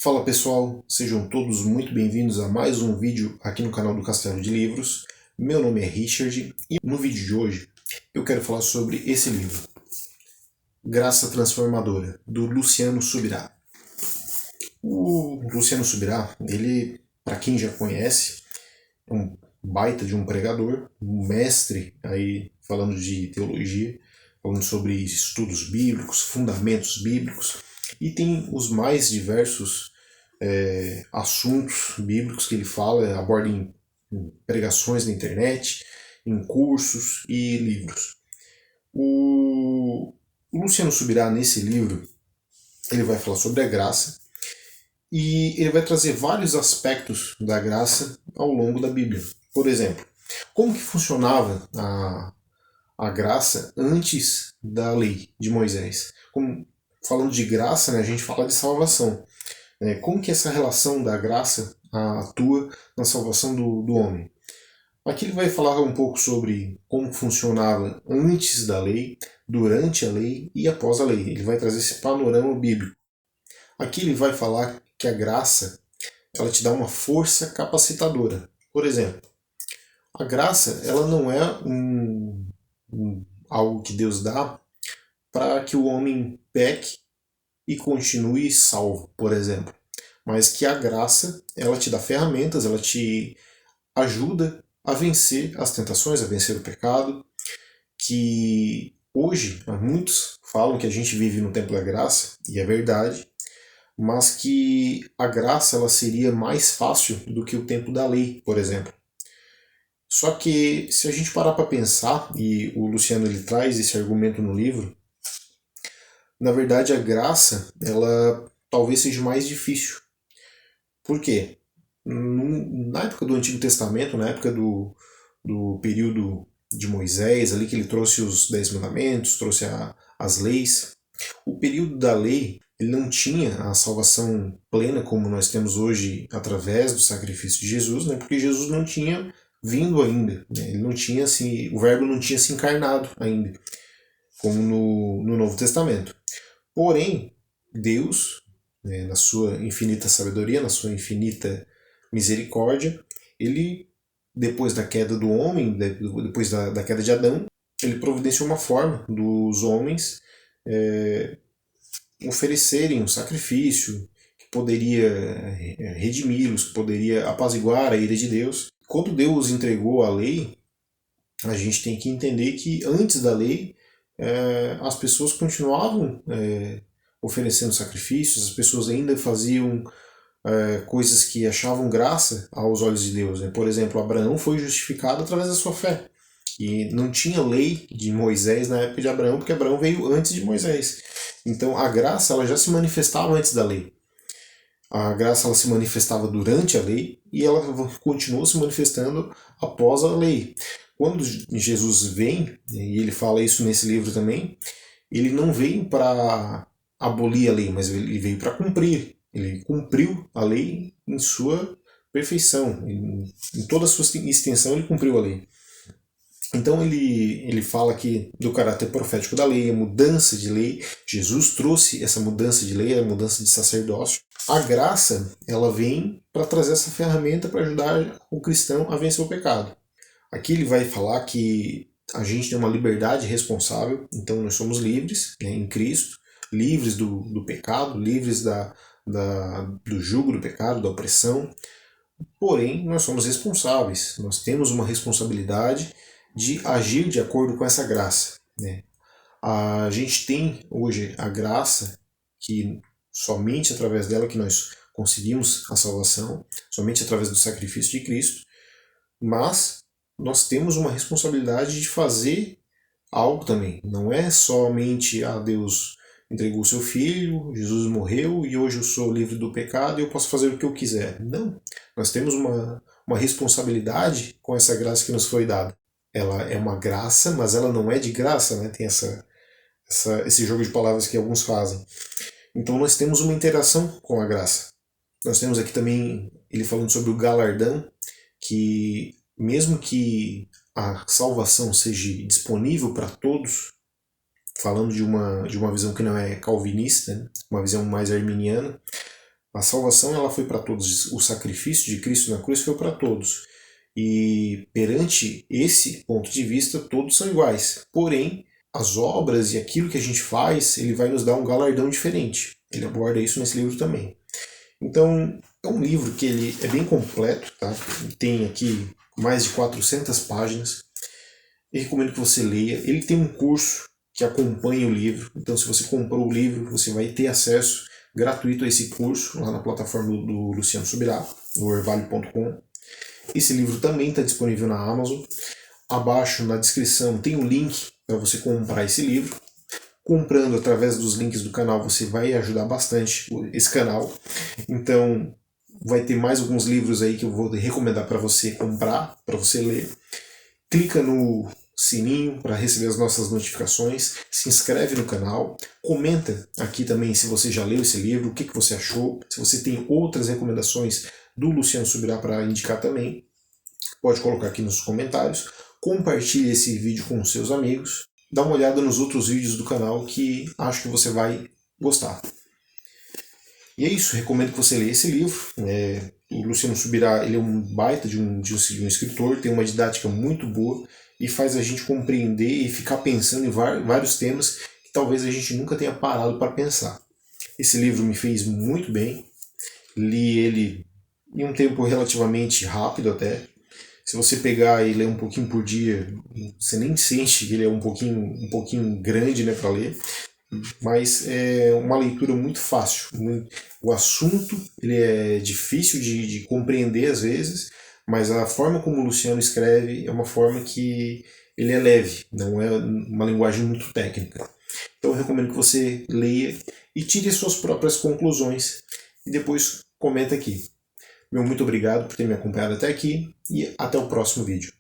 Fala pessoal, sejam todos muito bem-vindos a mais um vídeo aqui no canal do Castelo de Livros. Meu nome é Richard e no vídeo de hoje eu quero falar sobre esse livro, Graça Transformadora, do Luciano Subirá. O Luciano Subirá, ele, para quem já conhece, é um baita de um pregador, um mestre aí falando de teologia, falando sobre estudos bíblicos, fundamentos bíblicos, e tem os mais diversos assuntos bíblicos que ele fala, aborda em pregações na internet, em cursos e livros. O Luciano Subirá, nesse livro, ele vai falar sobre a graça e ele vai trazer vários aspectos da graça ao longo da Bíblia. Por exemplo, como que funcionava a graça antes da lei de Moisés? Falando de graça, né, a gente fala de salvação. Como que essa relação da graça atua na salvação do homem? Aqui ele vai falar um pouco sobre como funcionava antes da lei, durante a lei e após a lei. Ele vai trazer esse panorama bíblico. Aqui ele vai falar que a graça ela te dá uma força capacitadora. Por exemplo, a graça ela não é algo que Deus dá para que o homem peque e continue salvo, por exemplo. Mas que a graça ela te dá ferramentas, ela te ajuda a vencer as tentações, a vencer o pecado, que hoje muitos falam que a gente vive no tempo da graça, e é verdade, mas que a graça ela seria mais fácil do que o tempo da lei, por exemplo. Só que se a gente parar para pensar, e o Luciano ele traz esse argumento no livro, na verdade a graça ela talvez seja mais difícil. Por quê? Na época do Antigo Testamento, na época do período de Moisés, ali que ele trouxe os 10 mandamentos, trouxe as leis, o período da lei ele não tinha a salvação plena como nós temos hoje através do sacrifício de Jesus, né? Porque Jesus não tinha vindo ainda, né? Ele não tinha o verbo não tinha se encarnado ainda, como no Novo Testamento. Porém, Deus, né, na sua infinita sabedoria, na sua infinita misericórdia, ele, depois da queda do homem, depois da queda de Adão, ele providenciou uma forma dos homens oferecerem um sacrifício que poderia redimi-los, que poderia apaziguar a ira de Deus. Quando Deus entregou a lei, a gente tem que entender que antes da lei as pessoas continuavam oferecendo sacrifícios, as pessoas ainda faziam coisas que achavam graça aos olhos de Deus. Né? Por exemplo, Abraão foi justificado através da sua fé. E não tinha lei de Moisés na época de Abraão, porque Abraão veio antes de Moisés. Então a graça ela já se manifestava antes da lei. A graça ela se manifestava durante a lei e ela continuou se manifestando após a lei. Quando Jesus vem, e ele fala isso nesse livro também, ele não veio para abolir a lei, mas ele veio para cumprir. Ele cumpriu a lei em sua perfeição, em toda a sua extensão ele cumpriu a lei. Então ele fala aqui do caráter profético da lei, a mudança de lei. Jesus trouxe essa mudança de lei, a mudança de sacerdócio. A graça ela vem para trazer essa ferramenta para ajudar o cristão a vencer o pecado. Aqui ele vai falar que a gente tem uma liberdade responsável, então nós somos livres, né, em Cristo, livres do pecado, livres do jugo do pecado, da opressão, porém nós somos responsáveis, nós temos uma responsabilidade de agir de acordo com essa graça. Né? A gente tem hoje a graça que somente através dela que nós conseguimos a salvação, somente através do sacrifício de Cristo, mas nós temos uma responsabilidade de fazer algo também. Não é somente Deus entregou o seu filho, Jesus morreu e hoje eu sou livre do pecado e eu posso fazer o que eu quiser. Não. Nós temos uma responsabilidade com essa graça que nos foi dada. Ela é uma graça, mas ela não é de graça, né? Tem esse jogo de palavras que alguns fazem. Então nós temos uma interação com a graça. Nós temos aqui também ele falando sobre o galardão, que mesmo que a salvação seja disponível para todos, falando de uma visão que não é calvinista, uma visão mais arminiana, A salvação ela foi para todos, o sacrifício de Cristo na cruz foi para todos. E perante esse ponto de vista, todos são iguais. Porém, as obras e aquilo que a gente faz, ele vai nos dar um galardão diferente. Ele aborda isso nesse livro também. Então, é um livro que ele é bem completo, tá? Tem aqui mais de 400 páginas. Eu recomendo que você leia. Ele tem um curso que acompanha o livro. Então, se você comprou o livro, você vai ter acesso gratuito a esse curso lá na plataforma do Luciano Subirá, no orvalho.com. Esse livro também está disponível na Amazon. Abaixo na descrição tem o link para você comprar esse livro. Comprando através dos links do canal, você vai ajudar bastante esse canal. Então, vai ter mais alguns livros aí que eu vou recomendar para você comprar, para você ler. Clica no sininho para receber as nossas notificações, se inscreve no canal, comenta aqui também se você já leu esse livro, o que você achou, se você tem outras recomendações do Luciano Subirá para indicar também, pode colocar aqui nos comentários, compartilhe esse vídeo com os seus amigos, dá uma olhada nos outros vídeos do canal que acho que você vai gostar. E é isso, recomendo que você leia esse livro. O Luciano Subirá ele é um baita de um escritor, tem uma didática muito boa e faz a gente compreender e ficar pensando em vários temas que talvez a gente nunca tenha parado para pensar. Esse livro me fez muito bem, li ele em um tempo relativamente rápido até. Se você pegar e ler um pouquinho por dia, você nem sente que ele é um pouquinho grande, né, para ler. Mas é uma leitura muito fácil. O assunto ele é difícil de compreender às vezes, mas a forma como o Luciano escreve é uma forma que ele é leve, não é uma linguagem muito técnica. Então eu recomendo que você leia e tire suas próprias conclusões e depois comenta aqui. Meu muito obrigado por ter me acompanhado até aqui e até o próximo vídeo.